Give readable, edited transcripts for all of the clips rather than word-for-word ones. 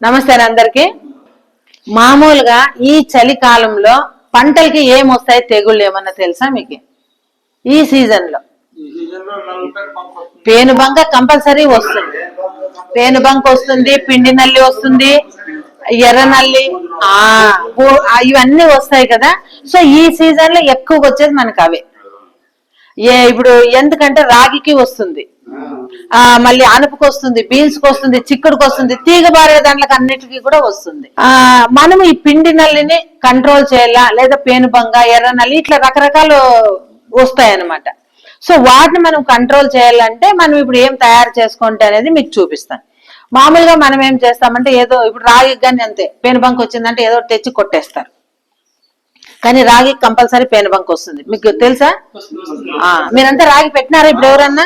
నమస్తే అందరికి. మామూలుగా ఈ చలికాలంలో పంటలకి ఏమొస్తాయి తెగుళ్ళు ఏమన్నా తెలుసా మీకు? ఈ సీజన్ లో పేనుబంక కంపల్సరీ వస్తుంది. పేనుబంక వస్తుంది, పిండి నల్లి వస్తుంది, ఎర్ర నల్లి, ఇవన్నీ వస్తాయి కదా. సో ఈ సీజన్ లో ఎక్కువగా వచ్చేది మనకు అవే. ఇప్పుడు ఎందుకంటే రాగికి వస్తుంది, మళ్ళీ అనుపుకి వస్తుంది, బీన్స్ కి వస్తుంది, చిక్కుడుకి వస్తుంది, తీగ బారే దాంట్లకు అన్నిటికీ కూడా వస్తుంది. మనం ఈ పిండి నల్లిని కంట్రోల్ చేయాలా, లేదా పేనుబంగ, ఎర్ర నల్లి, ఇట్లా రకరకాలు వస్తాయన్నమాట. సో వాటిని మనం కంట్రోల్ చేయాలంటే మనం ఇప్పుడు ఏం తయారు చేసుకుంటే అనేది మీకు చూపిస్తాను. మామూలుగా మనం ఏం చేస్తామంటే ఏదో ఇప్పుడు రాగికి కానీ అంతే, పేనుబంక వచ్చిందంటే ఏదో తెచ్చి కొట్టేస్తారు. కానీ రాగి కంపల్సరీ పేనుబంక వస్తుంది, మీకు తెలుసా? మీరంతా రాగి పెట్టినారా ఇప్పుడు? ఎవరన్నా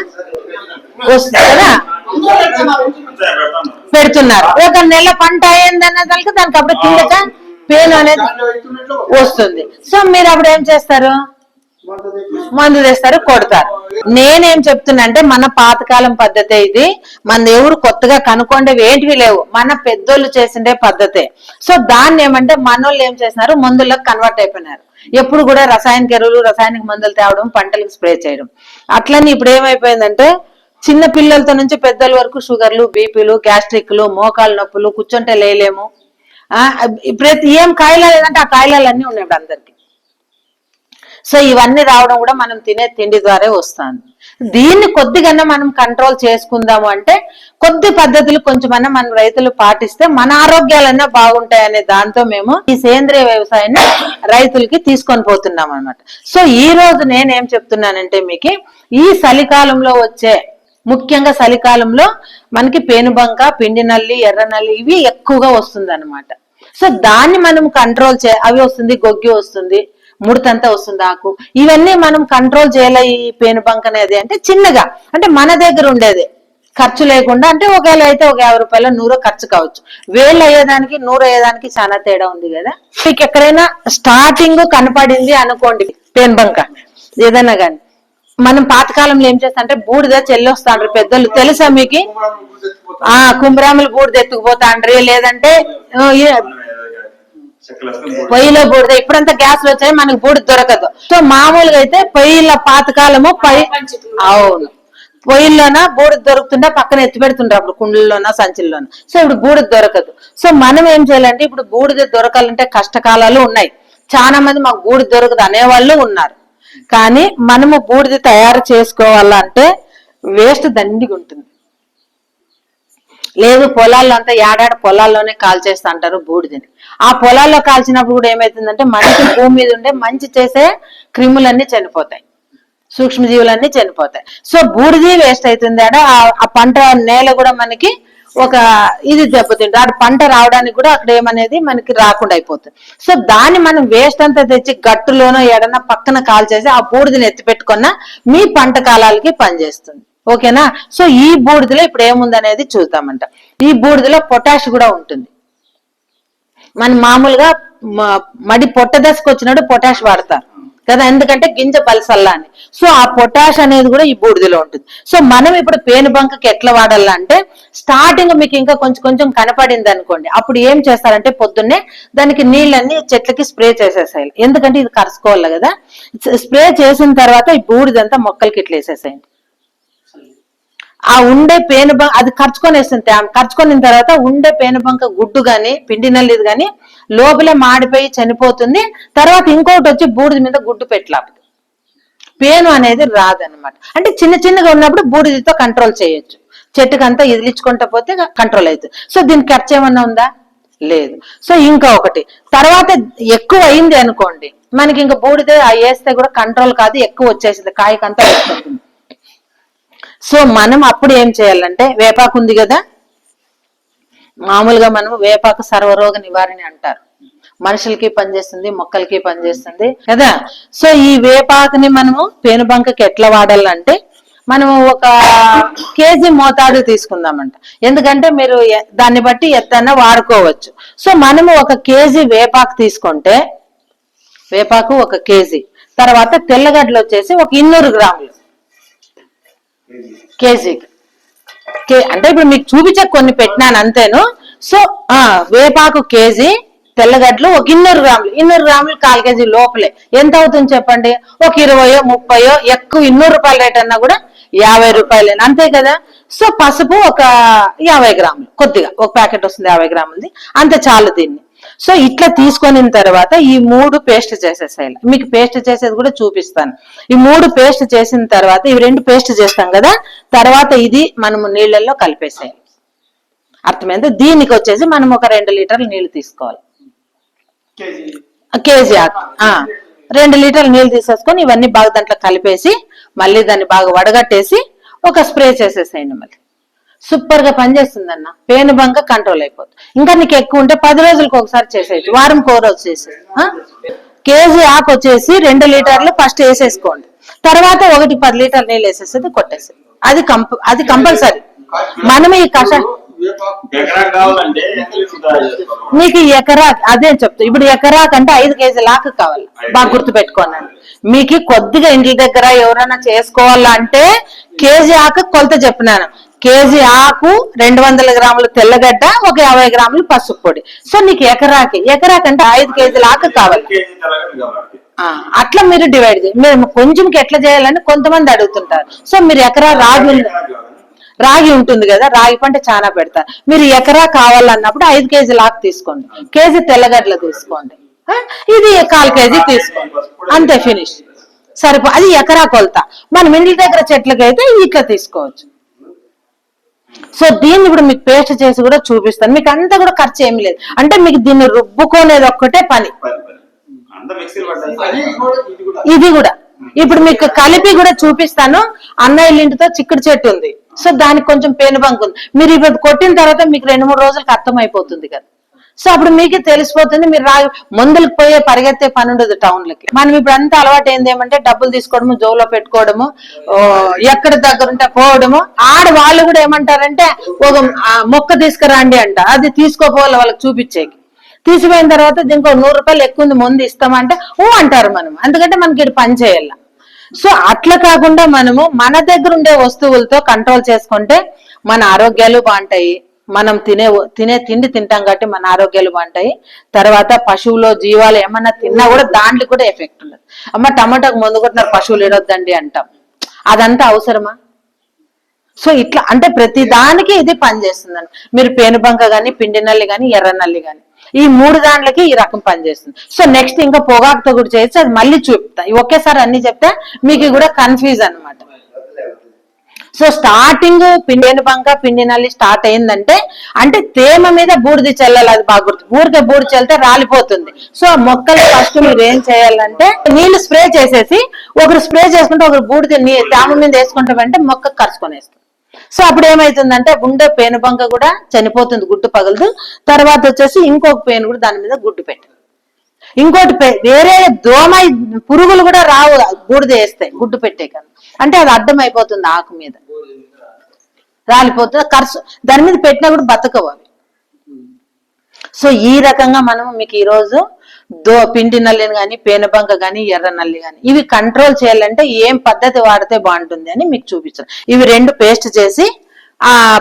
వస్తుంది కదా, పెడుతున్నారు. ఒక నెల పంట అయ్యిందన్న దానికి అప్పుడు కిందక పేను అనేది వస్తుంది. సో మీరు అప్పుడు ఏం చేస్తారు? మందు తెస్తారు, కొడతారు. నేనేం చెప్తున్నా అంటే మన పాతకాలం పద్ధతే ఇది. మన ఎవరు కొత్తగా కనుక్కోండేవి ఏంటివి లేవు, మన పెద్దోళ్ళు చేసిండే పద్ధతే. సో దాన్ని ఏమంటే మనోళ్ళు ఏం చేస్తున్నారు, మందులకు కన్వర్ట్ అయిపోయినారు. ఎప్పుడు కూడా రసాయనిక ఎరువులు, రసాయనిక మందులు తేవడం, పంటలకు స్ప్రే చేయడం. అట్లని ఇప్పుడు ఏమైపోయిందంటే చిన్న పిల్లలతో నుంచి పెద్దల వరకు షుగర్లు, బీపీలు, గ్యాస్ట్రిక్లు, మోకాళ్ళ నొప్పులు, కూర్చుంటే లేలేము. ప్రతి ఏం కాయలు లేదంటే ఆ కాయలన్నీ ఉన్నాయి ఇప్పుడు అందరికి. సో ఇవన్నీ రావడం కూడా మనం తినే తిండి ద్వారా వస్తుంది. దీన్ని కొద్దిగా మనం కంట్రోల్ చేసుకుందాము అంటే కొద్ది పద్ధతులు కొంచెమన్నా మన రైతులు పాటిస్తే మన ఆరోగ్యాలన్నా బాగుంటాయనే దాంతో మేము ఈ సేంద్రియ వ్యవసాయాన్ని రైతులకి తీసుకొని పోతున్నాం అనమాట. సో ఈ రోజు నేనేం చెప్తున్నానంటే మీకు ఈ చలికాలంలో వచ్చే, ముఖ్యంగా చలికాలంలో మనకి పేనుబంక, పిండి నల్లి, ఎర్ర నల్లి ఇవి ఎక్కువగా వస్తుంది అనమాట. సో దాన్ని మనం కంట్రోల్ అవి వస్తుంది, గొగ్గి వస్తుంది, ముడతంతా వస్తుంది, ఆకు, ఇవన్నీ మనం కంట్రోల్ చేయాలి. ఈ పేనుబంక అనేది అంటే చిన్నగా, అంటే మన దగ్గర ఉండేది, ఖర్చు లేకుండా. అంటే ఒకవేళ అయితే ఒక 50 రూపాయలు 100 ఖర్చు కావచ్చు, వేళ్ళు అయ్యేదానికి 100 అయ్యేదానికి చాలా తేడా ఉంది కదా. మీకు ఎక్కడైనా స్టార్టింగ్ కనపడింది అనుకోండి పేనుబంక ఏదైనా కానీ, మనం పాతకాలంలో ఏం చేస్తా అంటే బూడిద చెల్లొస్తాండ్రు పెద్దలు, తెలుసా మీకు? కుంభరాములు బూడిద ఎత్తుకుపోతాండ్రి, లేదంటే పొయ్యిలో బూడిద. ఇప్పుడంతా గ్యాస్లు వచ్చాయి, మనకు బూడిద దొరకదు. సో మామూలుగా అయితే పొయ్యిల పాతకాలము అవును, పొయ్యిల్లోన బూడిద దొరుకుతుంటే పక్కన ఎత్తి పెడుతుండ్రు అప్పుడు కుండల్లోన, సంచుల్లోన. సో ఇప్పుడు బూడిద దొరకదు. సో మనం ఏం చేయాలంటే ఇప్పుడు బూడిద దొరకాలంటే కష్టకాలాలు ఉన్నాయి. చాలా మంది మాకు బూడిద దొరకదు అనేవాళ్ళు ఉన్నారు. కానీ మనము బూడిద తయారు చేసుకోవాలంటే వేస్ట్ దండిగా ఉంటుంది. లేదు పొలాల్లో అంతా ఏడాడ పొలాల్లోనే కాల్చేస్తా అంటారు బూడిదని. ఆ పొలాల్లో కాల్చినప్పుడు కూడా ఏమైతుందంటే మనకి భూమి మీద ఉండే మంచి చేసే క్రిములన్నీ చనిపోతాయి, సూక్ష్మజీవులన్నీ చనిపోతాయి. సో బూడిది వేస్ట్ అవుతుంది. ఆ పంట నేల కూడా మనకి ఒక ఇది దెబ్బతింటే ఆ పంట రావడానికి కూడా అక్కడ ఏమనేది మనకి రాకుండా అయిపోతుంది. సో దాన్ని మనం వేస్ట్ అంతా తెచ్చి గట్టులోనో ఎడన్నా పక్కన కాల్చేసి ఆ బూడిదని ఎత్తి పెట్టుకున్న మీ పంట కాలాలకి పనిచేస్తుంది. ఓకేనా? సో ఈ బూడిదలో ఇప్పుడు ఏముందనేది చూద్దామంట. ఈ బూడిదలో పొటాష్ కూడా ఉంటుంది. మనం మామూలుగా మడి పొట్ట దశకు వచ్చినప్పుడు పొటాష్ వాడతారు కదా, ఎందుకంటే గింజ బలసల్లా అని. సో ఆ పొటాష్ అనేది కూడా ఈ బూడిదలో ఉంటుంది. సో మనం ఇప్పుడు పేనుబంకకి ఎట్లా వాడాలంటే స్టార్టింగ్ మీకు ఇంకా కొంచెం కొంచెం కనపడింది అనుకోండి, అప్పుడు ఏం చేస్తారంటే పొద్దున్నే దానికి నీళ్ళన్ని చెట్లకి స్ప్రే చేసేసాయి. ఎందుకంటే ఇది కరుసుకోవాలి కదా. స్ప్రే చేసిన తర్వాత ఈ బూడిదంతా మొక్కలకి ఇట్లా వేసేసాయండి. ఆ ఉండే పేనుబంక అది ఖర్చుకొని వేస్తుంది. ఖర్చుకున్న తర్వాత ఉండే పేనుబంక గుడ్డు గాని, పిండి నల్లిది గాని లోపలే మాడిపోయి చనిపోతుంది. తర్వాత ఇంకొకటి వచ్చి బూడిద మీద గుడ్డు పెట్టలేకపోతే పేను అనేది రాదనమాట. అంటే చిన్న చిన్నగా ఉన్నప్పుడు బూడిదతో కంట్రోల్ చేయొచ్చు. చెట్టుకంతా ఇదిలించుకుంటా పోతే కంట్రోల్ అవుతుంది. సో దీనికి ఖర్చు ఏమన్నా ఉందా? లేదు. సో ఇంకా ఒకటి, తర్వాత ఎక్కువ అయింది అనుకోండి, మనకి ఇంకా బూడిద వేస్తే కూడా కంట్రోల్ కాదు, ఎక్కువ వచ్చేసింది, కాయకంతా వేసుకుంటుంది. సో మనం అప్పుడు ఏం చేయాలంటే, వేపాకు ఉంది కదా, మామూలుగా మనం వేపాకు సర్వరోగ నివారణ అంటారు. మనుషులకి పనిచేస్తుంది, మొక్కలకి పనిచేస్తుంది కదా. సో ఈ వేపాకుని మనము పేనుబంకకి ఎట్లా వాడాలంటే మనము 1 కేజీ మోతాదు తీసుకుందామంట. ఎందుకంటే మీరు దాన్ని బట్టి ఎత్తన్నా వాడుకోవచ్చు. సో మనము 1 కేజీ వేపాకు తీసుకుంటే, వేపాకు 1 కేజీ, తర్వాత తెల్లగడ్డలు వచ్చేసి 200 గ్రాములు కేజీకి. అంటే ఇప్పుడు మీకు చూపించే కొన్ని పెట్టినాను అంతేను. సో వేపాకు కేజీ, తెల్లగడ్డలు ఒక 200 గ్రాములు, 200 గ్రాములు 1/4 కేజీ లోపలే ఎంత అవుతుంది చెప్పండి? ఒక 20, 30, ఎక్కువ 200 రూపాయల రేట్ అన్నా కూడా 50 రూపాయలేనా, అంతే కదా. సో పసుపు ఒక 50 గ్రాములు, కొద్దిగా ఒక ప్యాకెట్ వస్తుంది 50 గ్రాములది, అంతే చాలు దీన్ని. సో ఇట్లా తీసుకొని తర్వాత ఈ 3 పేస్ట్ చేసేసాయి. మీకు పేస్ట్ చేసేది కూడా చూపిస్తాను. ఈ 3 పేస్ట్ చేసిన తర్వాత ఇవి 2 పేస్ట్ చేస్తాం కదా, తర్వాత ఇది మనము నీళ్ళల్లో కలిపేసేయాలి. అర్థమైంది? దీనికి వచ్చేసి మనం ఒక 2 లీటర్ల నీళ్లు తీసుకోవాలి. కేజీ ఆకు 2 లీటర్ల నీళ్ళు తీసేసుకొని ఇవన్నీ బాగా దాంట్లో కలిపేసి మళ్ళీ దాన్ని బాగా వడగట్టేసి ఒక స్ప్రే చేసేసేయండి. మళ్ళీ సూపర్ గా పనిచేస్తుంది అన్న, పేనుబంక కంట్రోల్ అయిపోతుంది. ఇంకా నీకు ఎక్కువ ఉంటే 10 రోజులకు ఒకసారి చేసేయచ్చు, వారంకి 1 రోజు చేసేది. కేజీ ఆకు వచ్చేసి 2 లీటర్లు ఫస్ట్ వేసేసుకోండి, తర్వాత 10 లీటర్ నీళ్ళు వేసేసేది కొట్టేసేది. అది కంపల్సరీ. మనం ఈ మీకు ఎకరా అదే చెప్తా. ఇప్పుడు ఎకరాకంటే 5 కేజీల ఆకు కావాలి, బాగా గుర్తు పెట్టుకోనండి. మీకు కొద్దిగా ఇంటి దగ్గర ఎవరైనా చేసుకోవాలంటే కేజీ ఆకు కొలత చెప్పినాను. కేజీ ఆకు, 200 గ్రాములు తెల్లగడ్డ, ఒక 50 గ్రాములు పసుపు పొడి. సో నీకు ఎకరాకంటే 5 కేజీల ఆకు కావాలి. అట్లా మీరు డివైడ్ చేయండి. మీరు కొంచెంకి ఎట్లా చేయాలని కొంతమంది అడుగుతుంటారు. సో మీరు ఎకరా రాగి ఉంటుంది కదా, రాగి పంట చాలా పెడతారు. మీరు ఎకరా కావాలన్నప్పుడు 5 కేజీల ఆకు తీసుకోండి, కేజీ తెల్లగడ్డలు తీసుకోండి, ఇది 1/4 కేజీ తీసుకోండి, అంతే ఫినిష్. అది ఎకరా కొలత. మనం ఇంటి దగ్గర చెట్లకి అయితే ఇట్లా తీసుకోవచ్చు. సో దీన్ని ఇప్పుడు మీకు పేస్ట్ చేసి కూడా చూపిస్తాను. మీకు అంతా కూడా ఖర్చు ఏమి లేదు, అంటే మీకు దీన్ని రుబ్బుకోనేది ఒక్కటే పని. ఇది కూడా ఇప్పుడు మీకు కలిపి కూడా చూపిస్తాను. అన్నయ్య ఇంటితో చిక్కుడు చెట్టు ఉంది, సో దానికి కొంచెం పేనుబంక ఉంది. మీరు ఇప్పుడు కొట్టిన తర్వాత మీకు 2-3 రోజులకు అర్థమైపోతుంది కదా. సో అప్పుడు మీకే తెలిసిపోతుంది. మీరు మందులకు పోయే పరిగెత్తే పని ఉండదు టౌన్లకి. మనం ఇప్పుడు అంతా అలవాటు ఏంది ఏమంటే డబ్బులు తీసుకోవడము, జోలో పెట్టుకోవడము, ఎక్కడ దగ్గర ఉంటే పోవడము. వాళ్ళు కూడా ఏమంటారంటే ఒక మొక్క తీసుకురండి అంట, అది తీసుకోపోవాలి వాళ్ళకి చూపించేకి. తీసిపోయిన తర్వాత దీనికి 100 రూపాయలు ఎక్కువ ఉంది, మందు ఇస్తామంటే అంటారు. మనం ఎందుకంటే మనకి ఇది పని చేయాల. సో అట్లా కాకుండా మనము మన దగ్గర ఉండే వస్తువులతో కంట్రోల్ చేసుకుంటే మన ఆరోగ్యాలు బాగుంటాయి. మనం తినే తిండి తింటాం కాబట్టి మన ఆరోగ్యాలు బాగుంటాయి. తర్వాత పశువులో జీవాలు ఏమన్నా తిన్నా కూడా దాంట్లో కూడా ఎఫెక్ట్ ఉండదు. అమ్మ టమాటాకు మందు కొట్టినారు పశువులు ఇడొద్దండి అంటాం, అదంతా అవసరమా? సో ఇట్లా అంటే ప్రతి దానికి ఇది పనిచేస్తుందండి. మీరు పేనుబంక గాని, పిండి నల్లి గాని, ఎర్ర నల్లి గాని, ఈ 3 దాంట్లకి ఈ రకం పనిచేస్తుంది. సో నెక్స్ట్ ఇంకా పొగాకుతో కూడా చేయొచ్చు, అది మళ్ళీ చూపుతా. ఒకేసారి అన్ని చెప్తే మీకు కూడా కన్ఫ్యూజ్ అనమాట. సో స్టార్టింగ్ పేనుబంక, పిండి నల్లి స్టార్ట్ అయిందంటే అంటే తేమ మీద బూడిది చల్లాలి, అది బాగా గుర్తు. ఊరికే బూడిద చల్లితే రాలిపోతుంది. సో మొక్కలు ఫస్ట్ మీరు ఏం చేయాలంటే నీళ్లు స్ప్రే చేసేసి, ఒకరు స్ప్రే చేసుకుంటే ఒకరు బూడిద తేమ మీద వేసుకుంటామంటే మొక్క కరుచుకొనేస్తుంది. సో అప్పుడు ఏమైతుందంటే ఉండే పేనుబంక కూడా చనిపోతుంది, గుడ్డు పగలదు. తర్వాత వచ్చేసి ఇంకొక పేను కూడా దాని మీద గుడ్డు పెట్టదు. ఇంకోటి వేరే దోమ పురుగులు కూడా రావు బూడిద వేస్తాయి గుడ్డు పెట్టే కన్నా, అంటే అది అడ్డం అయిపోతుంది, ఆకు మీద రాలిపోతుంది, ఖర్చు దాని మీద పెట్టినా కూడా బతకవు అవి. సో ఈ రకంగా మనం మీకు ఈరోజు పిండి నల్లిని కానీ, పేనుబంక కానీ, ఎర్ర నల్లి కానీ ఇవి కంట్రోల్ చేయాలంటే ఏం పద్ధతి వాడితే బాగుంటుంది అని మీకు చూపించాను. ఇవి 2 పేస్ట్ చేసి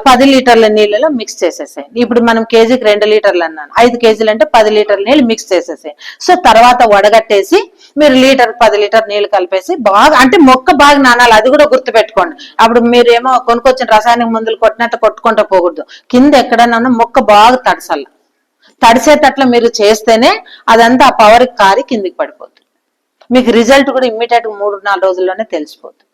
10 లీటర్ల నీళ్ళలో మిక్స్ చేసేసాయండి. ఇప్పుడు మనం కేజీకి 2 లీటర్లు అన్నాను, 5 కేజీలు అంటే 10 లీటర్ల నీళ్ళు మిక్స్ చేసేసాయి. సో తర్వాత వడగట్టేసి మీరు 10 లీటర్ నీళ్లు కలిపేసి బాగా, అంటే మొక్క బాగా నానాలి, అది కూడా గుర్తు పెట్టుకోండి. అప్పుడు మీరేమో కొనుక్కొచ్చిన రసాయనిక మందులు కొట్టినట్టు కొట్టుకుంటూ పోకూడదు. కింద ఎక్కడన్నా మొక్క బాగా తడసాల, తడిసేటట్లు మీరు చేస్తేనే అదంతా ఆ పవర్ కారి కిందికి పడిపోతుంది. మీకు రిజల్ట్ కూడా ఇమ్మీడియట్ 3-4 రోజుల్లోనే తెలిసిపోతుంది.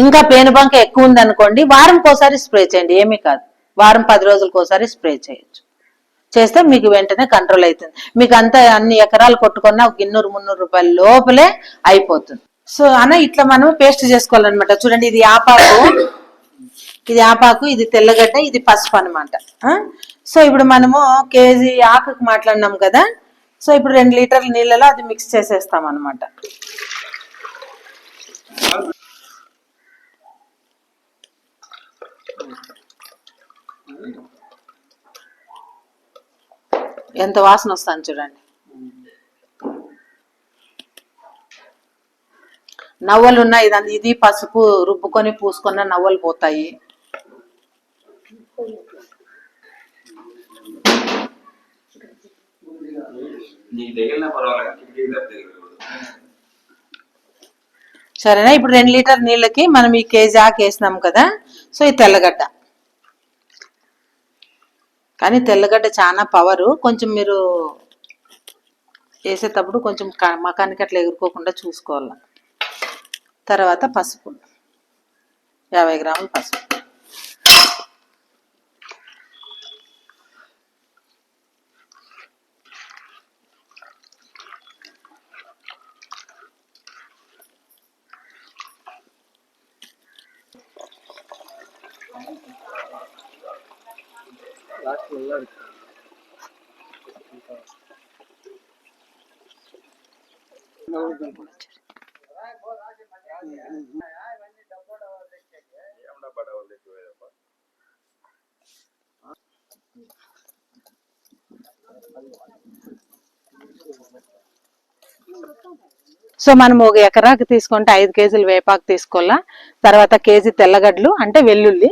ఇంకా పేనుబంక ఎక్కువ ఉంది అనుకోండి, వారంకి ఒకసారి స్ప్రే చేయండి, ఏమీ కాదు. వారం 10 రోజులకు ఒకసారి స్ప్రే చేయొచ్చు. చేస్తే మీకు వెంటనే కంట్రోల్ అవుతుంది. మీకు అంతా అన్ని ఎకరాలు కొట్టుకున్నా 200-300 రూపాయల లోపలే అయిపోతుంది. సో ఇట్లా మనం పేస్ట్ చేసుకోవాలన్నమాట. చూడండి, ఇది ఆపాకు, ఇది తెల్లగడ్డ, ఇది పసుపు అనమాట. సో ఇప్పుడు మనము కేజీ ఆకుకు మాట్లాడినాం కదా. సో ఇప్పుడు 2 లీటర్ల నీళ్ళలో అది మిక్స్ చేసేస్తాం అనమాట. ఎంత వాసన వస్తుంది చూడండి. నవ్వలు ఉన్నాయి, ఇది పసుపు రుబ్బుకొని పూసుకున్న నవ్వలు పోతాయి. సరేనా? ఇప్పుడు 2 లీటర్ నీళ్ళకి మనం ఈ కేజీ ఆకు వేసినాం కదా. సో ఈ తెల్లగడ్డ, కానీ తెల్లగడ్డ చాలా పవరు. కొంచెం మీరు వేసేటప్పుడు కొంచెం మకానికి అట్లా ఎగురుకోకుండా చూసుకోవాలి. తర్వాత పసుపు 50 గ్రాములు పసుపు. సో మనం 1 ఎకరాకి తీసుకుంటే 5 కేజీలు వేపాకు తీసుకోవాలా. తర్వాత కేజీ తెల్లగడ్డలు అంటే వెల్లుల్లి,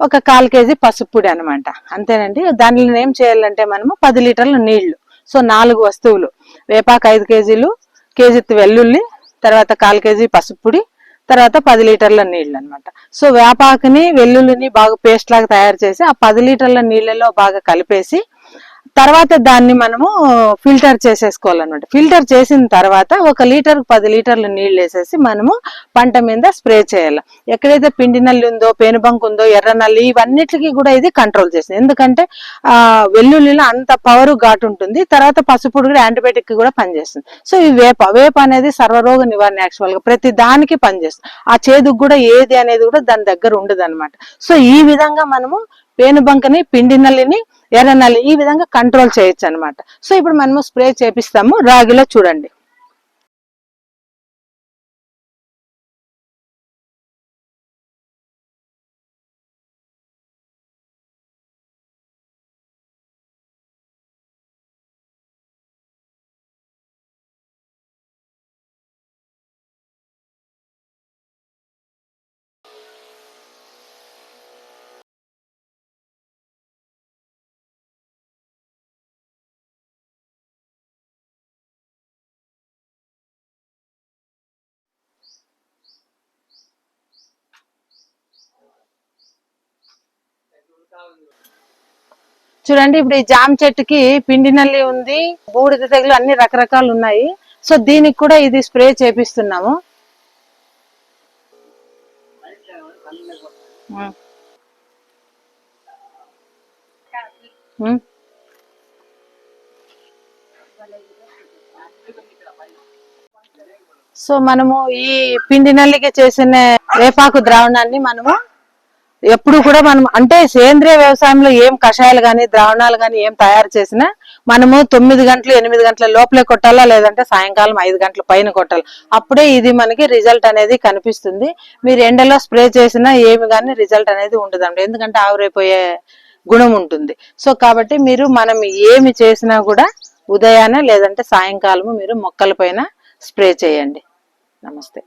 ఒక 1/4 కేజీ పసుపు పొడి అనమాట. అంతేనండి. దానిలో ఏం చేయాలంటే మనము 10 లీటర్ల నీళ్లు. సో 4 వస్తువులు: వేపాకు 5 కేజీలు, కేజీ వెల్లుల్లి, తర్వాత 1/4 కేజీ పసుపు పొడి, తర్వాత 10 లీటర్ల నీళ్ళు అనమాట. సో వేపాకుని వెల్లుల్లిని బాగా పేస్ట్ లాగా తయారు చేసి ఆ 10 లీటర్ల నీళ్ళలో బాగా కలిపేసి తర్వాత దాన్ని మనము ఫిల్టర్ చేసేసుకోవాలన్నమాట. ఫిల్టర్ చేసిన తర్వాత 1 లీటర్కి 10 లీటర్ల నీళ్ళు వేసేసి మనము పంట మీద స్ప్రే చేయాలి. ఎక్కడైతే పిండి నల్లి ఉందో, పేనుబంక్ ఉందో, ఎర్ర నల్లి, ఇవన్నిటికీ కూడా ఇది కంట్రోల్ చేస్తుంది. ఎందుకంటే వెల్లుల్లిలో అంత పవర్ ఘాటు ఉంటుంది. తర్వాత పసుపు కూడా యాంటీబయాటిక్ కూడా పనిచేస్తుంది. సో ఈ వేప అనేది సర్వరోగ నివారణ. యాక్చువల్ గా ప్రతి దానికి పనిచేస్తుంది. ఆ చేదుకు కూడా ఏది అనేది కూడా దాని దగ్గర ఉండదు అనమాట. సో ఈ విధంగా మనము పేనుబంకని, పిండి నల్లిని, ఎర్ర నల్లి ఈ విధంగా కంట్రోల్ చేయొచ్చు అనమాట. సో ఇప్పుడు మనము స్ప్రే చేపిస్తాము. రాగిలో చూడండి. చూడండి, ఇప్పుడు ఈ జామ చెట్టుకి పిండి నల్లి ఉంది, బూడిద తెగులు, అన్ని రకరకాలు ఉన్నాయి. సో దీనికి కూడా ఇది స్ప్రే చేపిస్తున్నాము. సో మనము ఈ పిండి నల్లికి చేసిన వేపాకు ద్రావణాన్ని మనము ఎప్పుడు కూడా మనం అంటే సేంద్రియ వ్యవసాయంలో ఏం కషాయాలు గాని ద్రావణాలు గాని ఏం తయారు చేసినా మనము 9 గంటలు 8 గంటల లోపలే కొట్టాలా, లేదంటే సాయంకాలం 5 గంటల పైన కొట్టాలి. అప్పుడే ఇది మనకి రిజల్ట్ అనేది కనిపిస్తుంది. మీరు ఎండలో స్ప్రే చేసినా ఏమి కానీ రిజల్ట్ అనేది ఉండదండి, ఎందుకంటే ఆవిరైపోయే గుణం ఉంటుంది. సో కాబట్టి మీరు మనం ఏమి చేసినా కూడా ఉదయాన లేదంటే సాయంకాలము మీరు మొక్కల పైన స్ప్రే చేయండి. నమస్తే.